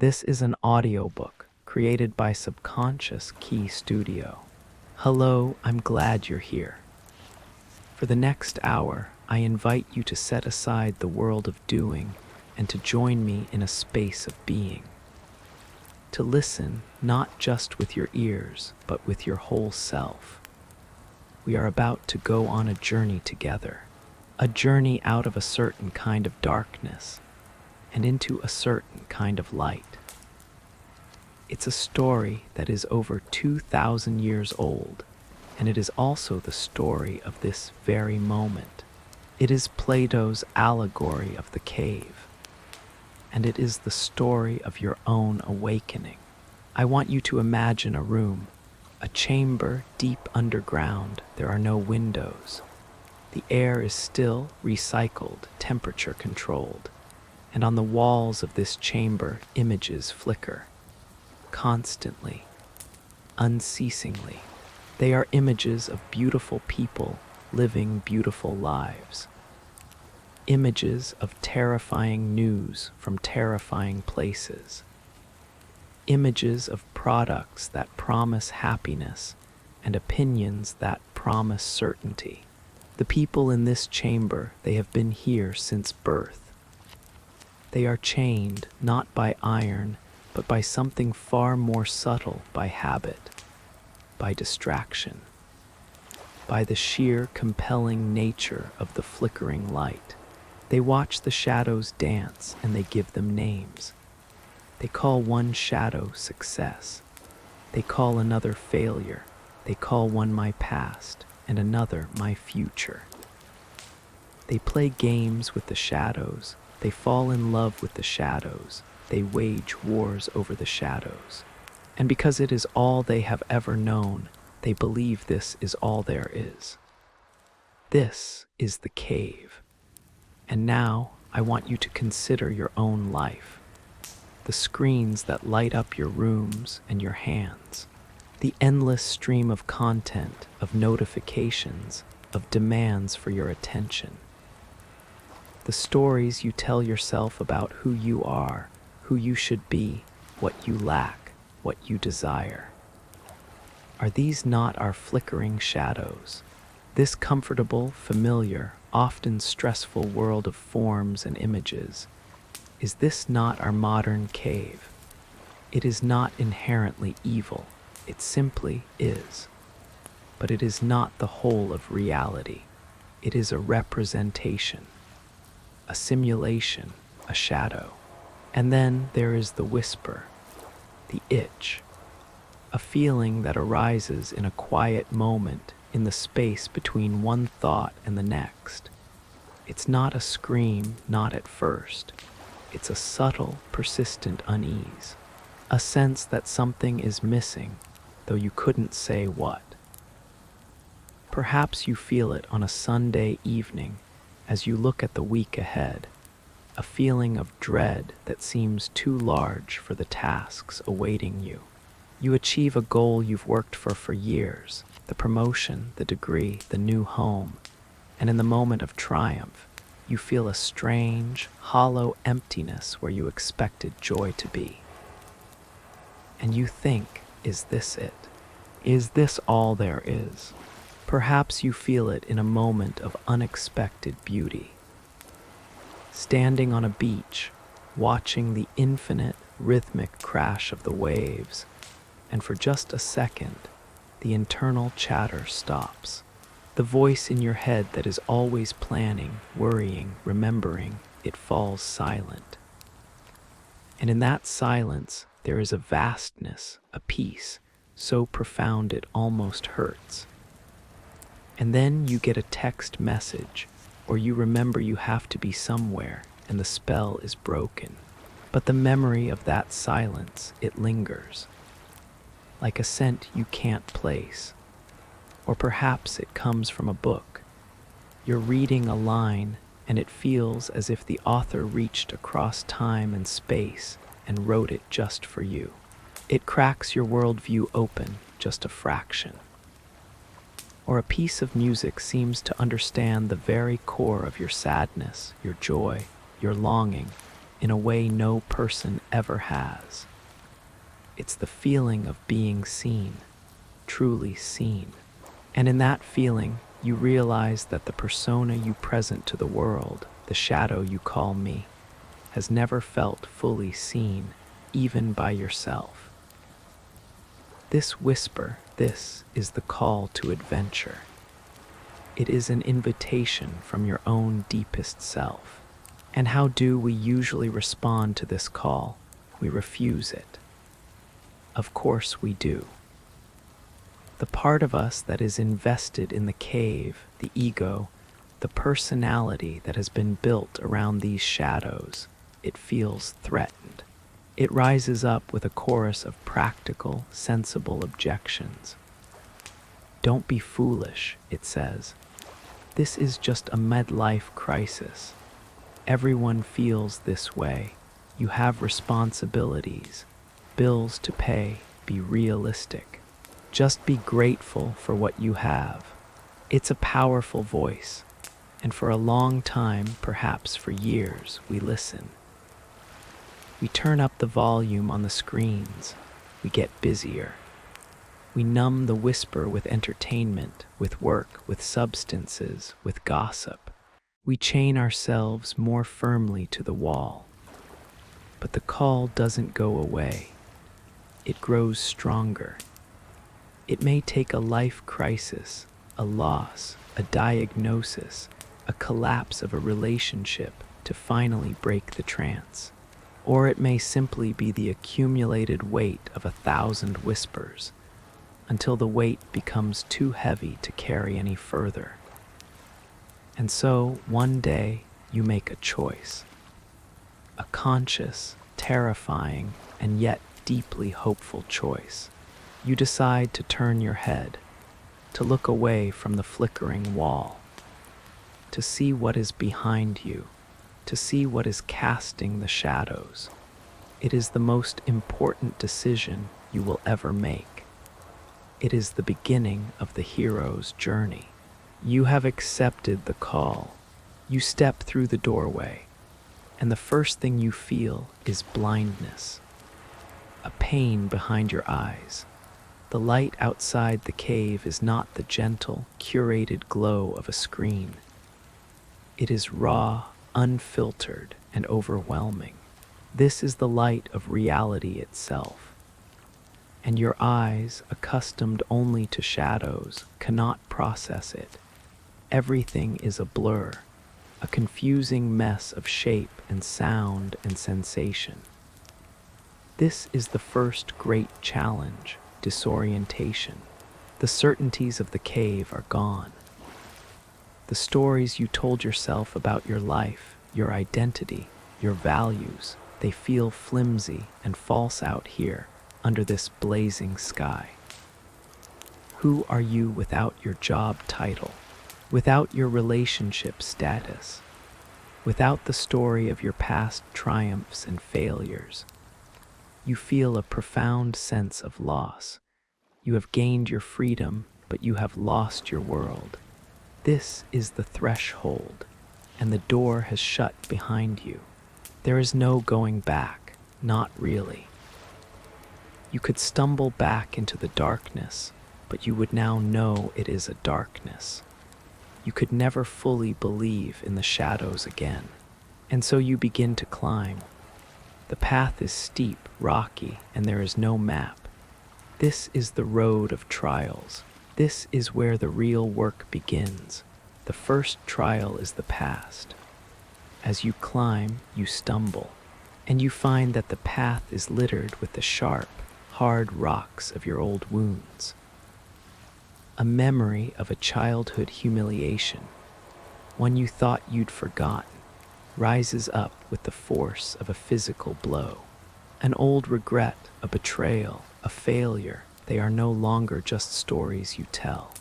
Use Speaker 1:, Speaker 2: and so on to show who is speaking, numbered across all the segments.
Speaker 1: This is an audiobook created by Subconscious Key Studio. Hello, I'm glad you're here. For the next hour, I invite you to set aside the world of doing and to join me in a space of being. To listen not just with your ears, but with your whole self. We are about to go on a journey together, a journey out of a certain kind of darkness and into a certain kind of light. It's a story that is over 2,000 years old, and it is also the story of this very moment. It is Plato's Allegory of the cave, and it is the story of your own awakening. I want you to imagine a room, a chamber deep underground. There are no windows. The air is still, recycled, temperature controlled, and on the walls of this chamber, images flicker. Constantly, unceasingly. They are images of beautiful people living beautiful lives. Images of terrifying news from terrifying places. Images of products that promise happiness and opinions that promise certainty. The people in this chamber, they have been here since birth. They are chained not by iron, but by something far more subtle, by habit, by distraction, by the sheer compelling nature of the flickering light. They watch the shadows dance and they give them names. They call one shadow success. They call another failure. They call one my past and another my future. They play games with the shadows. They fall in love with the shadows. They wage wars over the shadows. And because it is all they have ever known, they believe this is all there is. This is the cave. And now I want you to consider your own life. The screens that light up your rooms and your hands. The endless stream of content, of notifications, of demands for your attention. The stories you tell yourself about who you are, who you should be, what you lack, what you desire. Are these not our flickering shadows? This comfortable, familiar, often stressful world of forms and images, is this not our modern cave? It is not inherently evil, it simply is. But it is not the whole of reality. It is a representation, a simulation, a shadow. And then there is the whisper, the itch, a feeling that arises in a quiet moment in the space between one thought and the next. It's not a scream, not at first. It's a subtle, persistent unease, a sense that something is missing, though you couldn't say what. Perhaps you feel it on a Sunday evening as you look at the week ahead, a feeling of dread that seems too large for the tasks awaiting you. You achieve a goal you've worked for years, the promotion, the degree, the new home, and in the moment of triumph, you feel a strange, hollow emptiness where you expected joy to be. And you think, is this it? Is this all there is? Perhaps you feel it in a moment of unexpected beauty. Standing on a beach, watching the infinite, rhythmic crash of the waves, and for just a second, the internal chatter stops. The voice in your head that is always planning, worrying, remembering, it falls silent. And in that silence, there is a vastness, a peace, so profound it almost hurts. And then you get a text message, or you remember you have to be somewhere, and the spell is broken. But the memory of that silence, it lingers, like a scent you can't place. Or perhaps it comes from a book. You're reading a line, and it feels as if the author reached across time and space and wrote it just for you. It cracks your worldview open, just a fraction. Or a piece of music seems to understand the very core of your sadness, your joy, your longing, in a way no person ever has. It's the feeling of being seen, truly seen. And in that feeling, you realize that the persona you present to the world, the shadow you call me, has never felt fully seen, even by yourself. This whisper, this is the call to adventure. It is an invitation from your own deepest self. And how do we usually respond to this call? We refuse it. Of course we do. The part of us that is invested in the cave, the ego, the personality that has been built around these shadows, it feels threatened. It rises up with a chorus of practical, sensible objections. Don't be foolish, it says. This is just a midlife crisis. Everyone feels this way. You have responsibilities, bills to pay. Be realistic. Just be grateful for what you have. It's a powerful voice, and for a long time, perhaps for years, we listen. We turn up the volume on the screens. We get busier. We numb the whisper with entertainment, with work, with substances, with gossip. We chain ourselves more firmly to the wall. But the call doesn't go away. It grows stronger. It may take a life crisis, a loss, a diagnosis, a collapse of a relationship to finally break the trance. Or it may simply be the accumulated weight of 1,000 whispers, until the weight becomes too heavy to carry any further. And so, one day, you make a choice. A conscious, terrifying, and yet deeply hopeful choice. You decide to turn your head, to look away from the flickering wall, to see what is behind you, to see what is casting the shadows. It is the most important decision you will ever make. It is the beginning of the hero's journey. You have accepted the call. You step through the doorway, and the first thing you feel is blindness, a pain behind your eyes. The light outside the cave is not the gentle, curated glow of a screen. It is raw, unfiltered, and overwhelming. This is the light of reality itself. And your eyes, accustomed only to shadows, cannot process it. Everything is a blur, a confusing mess of shape and sound and sensation. This is the first great challenge, disorientation. The certainties of the cave are gone. The stories you told yourself about your life, your identity, your values, they feel flimsy and false out here under this blazing sky. Who are you without your job title, without your relationship status, without the story of your past triumphs and failures? You feel a profound sense of loss. You have gained your freedom, but you have lost your world. This is the threshold, and the door has shut behind you. There is no going back, not really. You could stumble back into the darkness, but you would now know it is a darkness. You could never fully believe in the shadows again, and so you begin to climb. The path is steep, rocky, and there is no map. This is the road of trials. This is where the real work begins. The first trial is the past. As you climb, you stumble, and you find that the path is littered with the sharp, hard rocks of your old wounds. A memory of a childhood humiliation, one you thought you'd forgotten, rises up with the force of a physical blow. An old regret, a betrayal, a failure, they are no longer just stories you tell.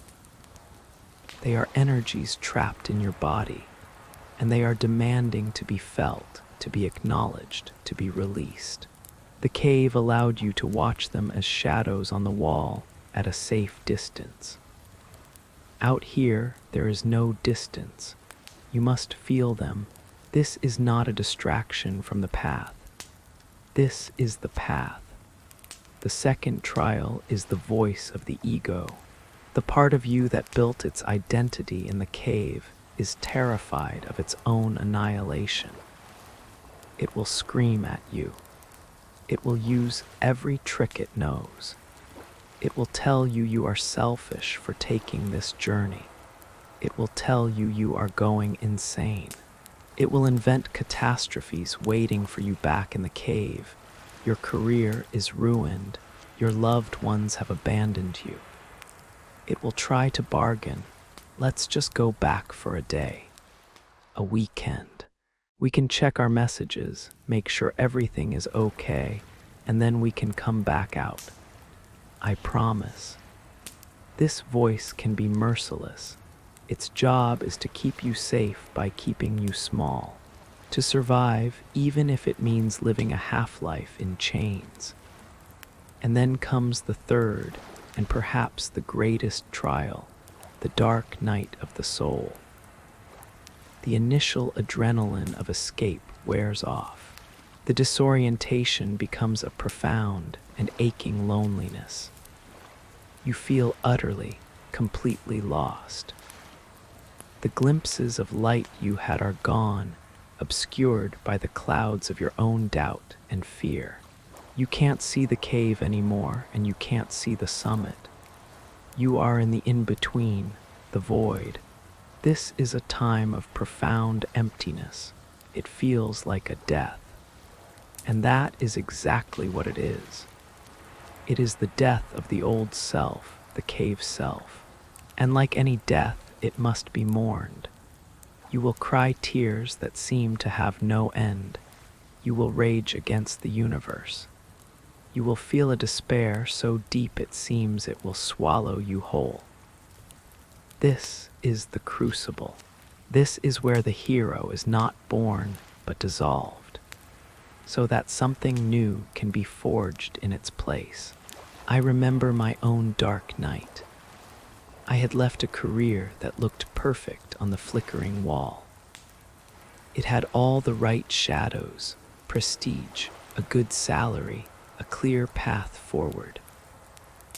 Speaker 1: They are energies trapped in your body, and they are demanding to be felt, to be acknowledged, to be released. The cave allowed you to watch them as shadows on the wall at a safe distance. Out here, there is no distance. You must feel them, This is not a distraction from the path. This is the path. The second trial is the voice of the ego. The part of you that built its identity in the cave is terrified of its own annihilation. It will scream at you. It will use every trick it knows. It will tell you you are selfish for taking this journey. It will tell you you are going insane. It will invent catastrophes waiting for you back in the cave. Your career is ruined. Your loved ones have abandoned you. It will try to bargain. Let's just go back for a day, a weekend. We can check our messages, make sure everything is okay, and then we can come back out. I promise. This voice can be merciless. Its job is to keep you safe by keeping you small, to survive even if it means living a half-life in chains. And then comes the third, and perhaps the greatest trial, the dark night of the soul. The initial adrenaline of escape wears off. The disorientation becomes a profound and aching loneliness. You feel utterly, completely lost. The glimpses of light you had are gone, obscured by the clouds of your own doubt and fear. You can't see the cave anymore, and you can't see the summit. You are in the in-between, the void. This is a time of profound emptiness. It feels like a death. And that is exactly what it is. It is the death of the old self, the cave self. And like any death, it must be mourned. You will cry tears that seem to have no end. You will rage against the universe. You will feel a despair so deep it seems it will swallow you whole. This is the crucible. This is where the hero is not born, but dissolved, so that something new can be forged in its place. I remember my own dark night. I had left a career that looked perfect on the flickering wall. It had all the right shadows, prestige, a good salary, a clear path forward.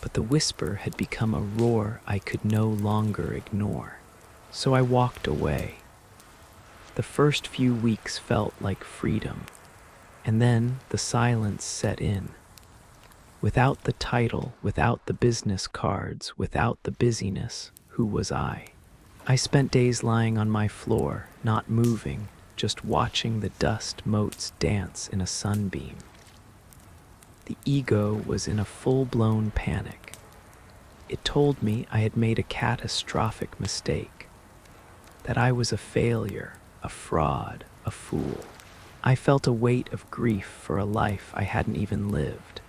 Speaker 1: But the whisper had become a roar I could no longer ignore. So I walked away. The first few weeks felt like freedom, and then the silence set in. Without the title, without the business cards, without the busyness, who was I? I spent days lying on my floor, not moving, just watching the dust motes dance in a sunbeam. The ego was in a full-blown panic. It told me I had made a catastrophic mistake, that I was a failure, a fraud, a fool. I felt a weight of grief for a life I hadn't even lived.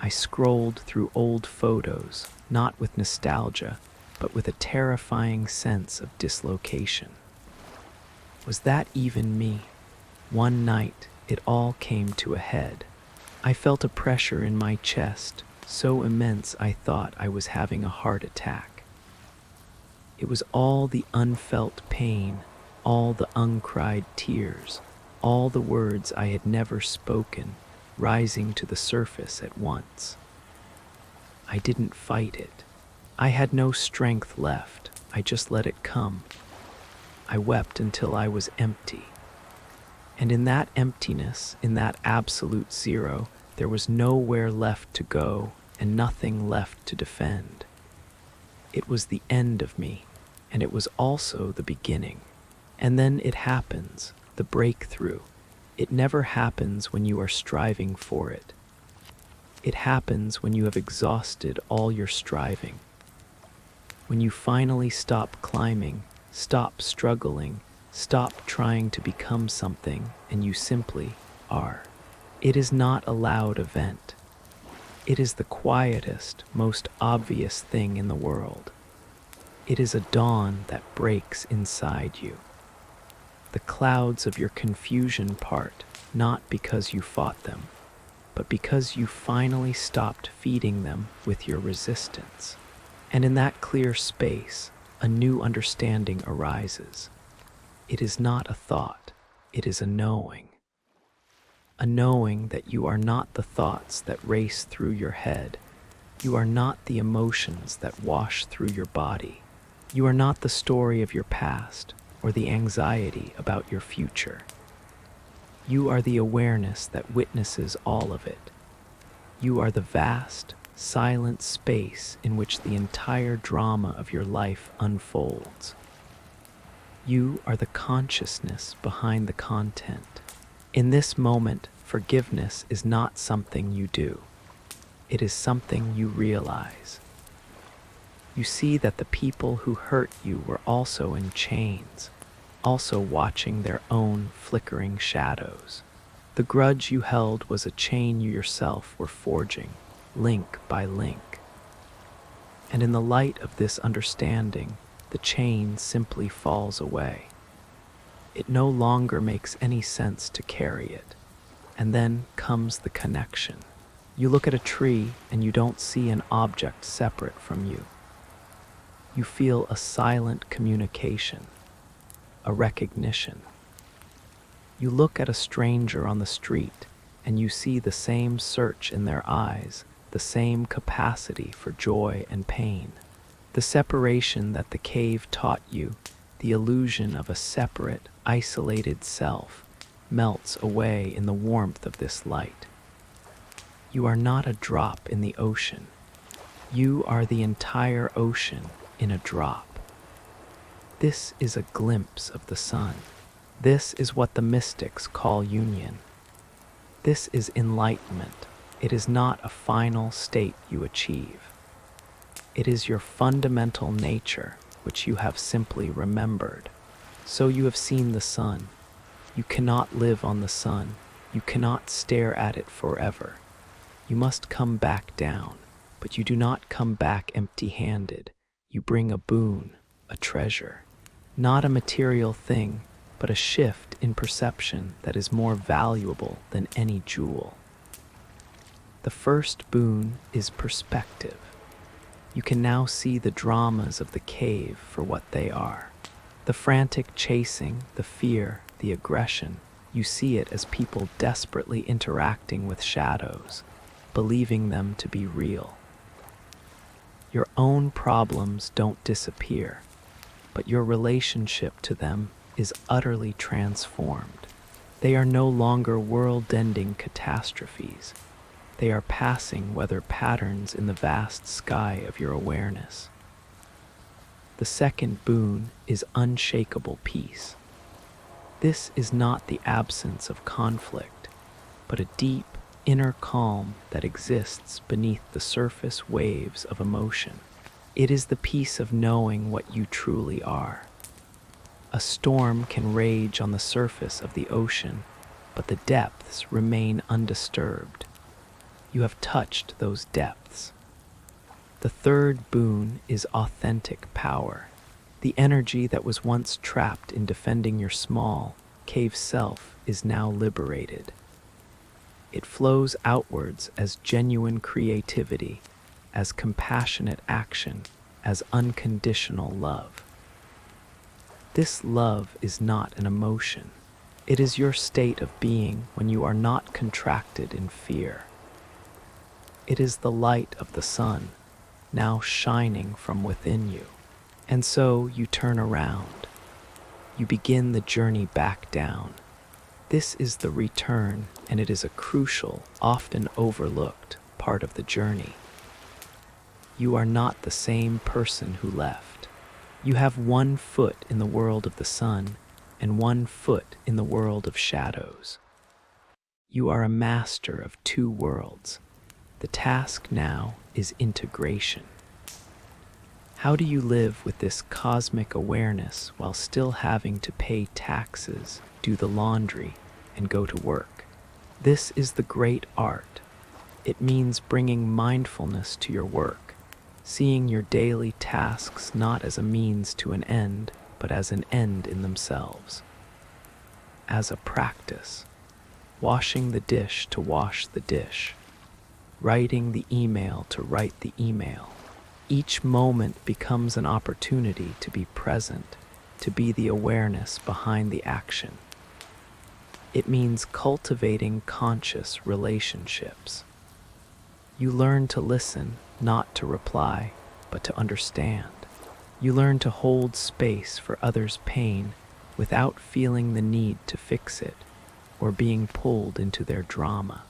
Speaker 1: I scrolled through old photos, not with nostalgia, but with a terrifying sense of dislocation. Was that even me? One night, it all came to a head. I felt a pressure in my chest, so immense I thought I was having a heart attack. It was all the unfelt pain, all the uncried tears, all the words I had never spoken, rising to the surface at once. I didn't fight it. I had no strength left. I just let it come. I wept until I was empty. And in that emptiness, in that absolute zero, there was nowhere left to go and nothing left to defend. It was the end of me, and it was also the beginning. And then it happens, the breakthrough. It never happens when you are striving for it. It happens when you have exhausted all your striving. When you finally stop climbing, stop struggling, stop trying to become something, and you simply are. It is not a loud event. It is the quietest, most obvious thing in the world. It is a dawn that breaks inside you. The clouds of your confusion part, not because you fought them, but because you finally stopped feeding them with your resistance. And in that clear space, a new understanding arises. It is not a thought. It is a knowing that you are not the thoughts that race through your head. You are not the emotions that wash through your body. You are not the story of your past or the anxiety about your future. You are the awareness that witnesses all of it. You are the vast, silent space in which the entire drama of your life unfolds. You are the consciousness behind the content. In this moment, forgiveness is not something you do. It is something you realize. You see that the people who hurt you were also in chains, also watching their own flickering shadows. The grudge you held was a chain you yourself were forging, link by link. And in the light of this understanding, the chain simply falls away. It no longer makes any sense to carry it. And then comes the connection. You look at a tree and you don't see an object separate from you. You feel a silent communication, a recognition. You look at a stranger on the street and you see the same search in their eyes, the same capacity for joy and pain. The separation that the cave taught you, the illusion of a separate, isolated self, melts away in the warmth of this light. You are not a drop in the ocean. You are the entire ocean in a drop. This is a glimpse of the sun. This is what the mystics call union. This is enlightenment. It is not a final state you achieve. It is your fundamental nature, which you have simply remembered. So you have seen the sun. You cannot live on the sun. You cannot stare at it forever. You must come back down, but you do not come back empty-handed. You bring a boon, a treasure, not a material thing, but a shift in perception that is more valuable than any jewel. The first boon is perspective. You can now see the dramas of the cave for what they are. The frantic chasing, the fear, the aggression, you see it as people desperately interacting with shadows, believing them to be real. Your own problems don't disappear, but your relationship to them is utterly transformed. They are no longer world-ending catastrophes. They are passing weather patterns in the vast sky of your awareness. The second boon is unshakable peace. This is not the absence of conflict, but a deep, inner calm that exists beneath the surface waves of emotion. It is the peace of knowing what you truly are. A storm can rage on the surface of the ocean, but the depths remain undisturbed. You have touched those depths. The third boon is authentic power. The energy that was once trapped in defending your small, cave self is now liberated. It flows outwards as genuine creativity, as compassionate action, as unconditional love. This love is not an emotion. It is your state of being when you are not contracted in fear. It is the light of the sun, now shining from within you. And so you turn around. You begin the journey back down. This is the return, and it is a crucial, often overlooked part of the journey. You are not the same person who left. You have 1 foot in the world of the sun and 1 foot in the world of shadows. You are a master of 2 worlds. The task now is integration. How do you live with this cosmic awareness while still having to pay taxes, do the laundry, and go to work? This is the great art. It means bringing mindfulness to your work, seeing your daily tasks not as a means to an end, but as an end in themselves. As a practice, washing the dish to wash the dish, writing the email to write the email. Each moment becomes an opportunity to be present, to be the awareness behind the action. It means cultivating conscious relationships. You learn to listen, not to reply, but to understand. You learn to hold space for others' pain without feeling the need to fix it or being pulled into their drama.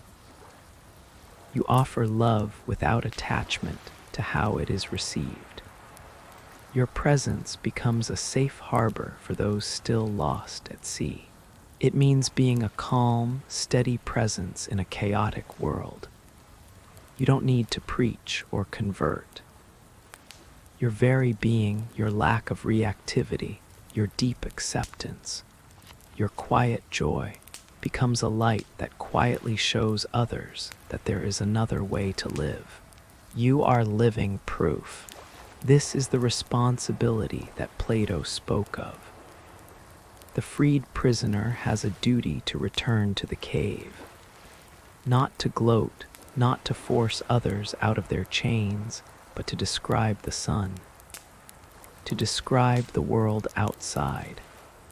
Speaker 1: You offer love without attachment to how it is received. Your presence becomes a safe harbor for those still lost at sea. It means being a calm, steady presence in a chaotic world. You don't need to preach or convert. Your very being, your lack of reactivity, your deep acceptance, your quiet joy becomes a light that quietly shows others that there is another way to live. You are living proof. This is the responsibility that Plato spoke of. The freed prisoner has a duty to return to the cave, not to gloat, not to force others out of their chains, but to describe the sun, to describe the world outside,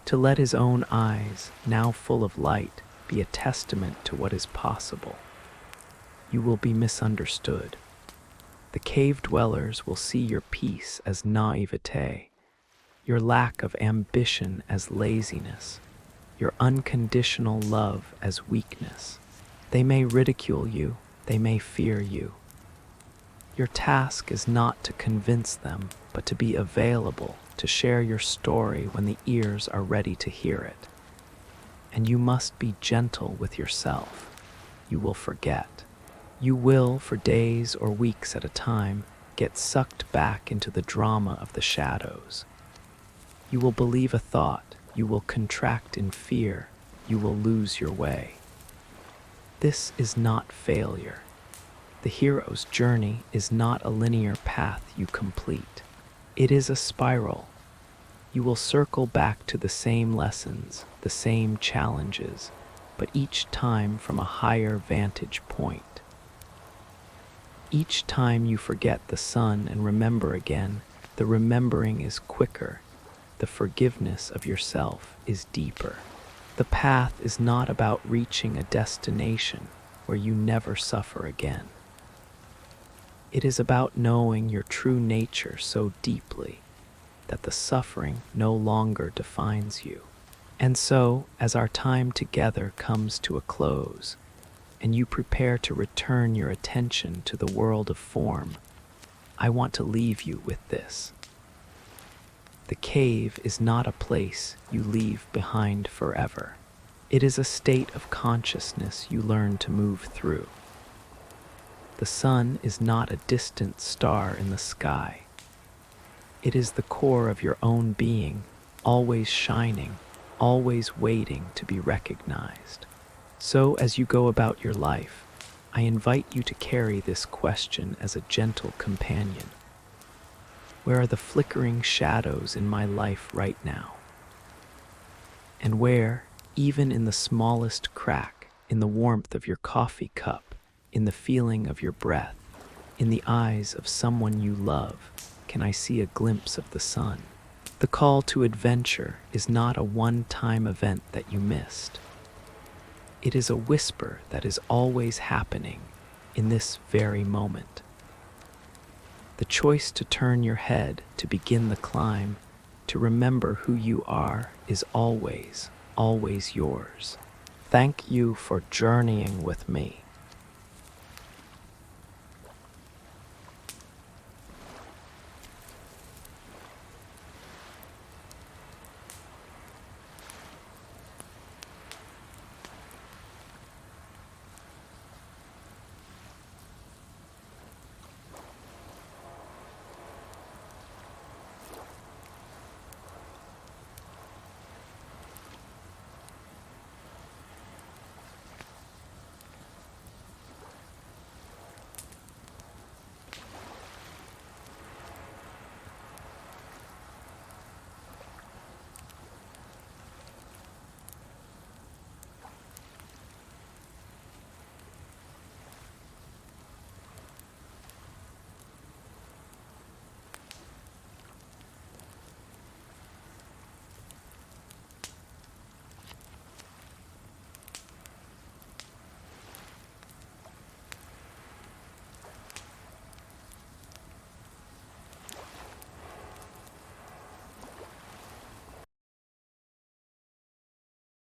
Speaker 1: to let his own eyes, now full of light, be a testament to what is possible. You will be misunderstood. The cave dwellers will see your peace as naivete, your lack of ambition as laziness, your unconditional love as weakness. They may ridicule you, they may fear you. Your task is not to convince them, but to be available, to share your story when the ears are ready to hear it. And you must be gentle with yourself. You will forget. You will, for days or weeks at a time, get sucked back into the drama of the shadows. You will believe a thought, you will contract in fear, you will lose your way. This is not failure. The hero's journey is not a linear path you complete. It is a spiral. You will circle back to the same lessons, the same challenges, but each time from a higher vantage point. Each time you forget the sun and remember again, the remembering is quicker. The forgiveness of yourself is deeper. The path is not about reaching a destination where you never suffer again. It is about knowing your true nature so deeply that the suffering no longer defines you. And so, as our time together comes to a close, and you prepare to return your attention to the world of form, I want to leave you with this. The cave is not a place you leave behind forever. It is a state of consciousness you learn to move through. The sun is not a distant star in the sky. It is the core of your own being, always shining, always waiting to be recognized. So as you go about your life, I invite you to carry this question as a gentle companion. Where are the flickering shadows in my life right now? And where, even in the smallest crack, in the warmth of your coffee cup, in the feeling of your breath, in the eyes of someone you love, can I see a glimpse of the sun? The call to adventure is not a one-time event that you missed. It is a whisper that is always happening in this very moment. The choice to turn your head, to begin the climb, to remember who you are is always, always yours. Thank you for journeying with me.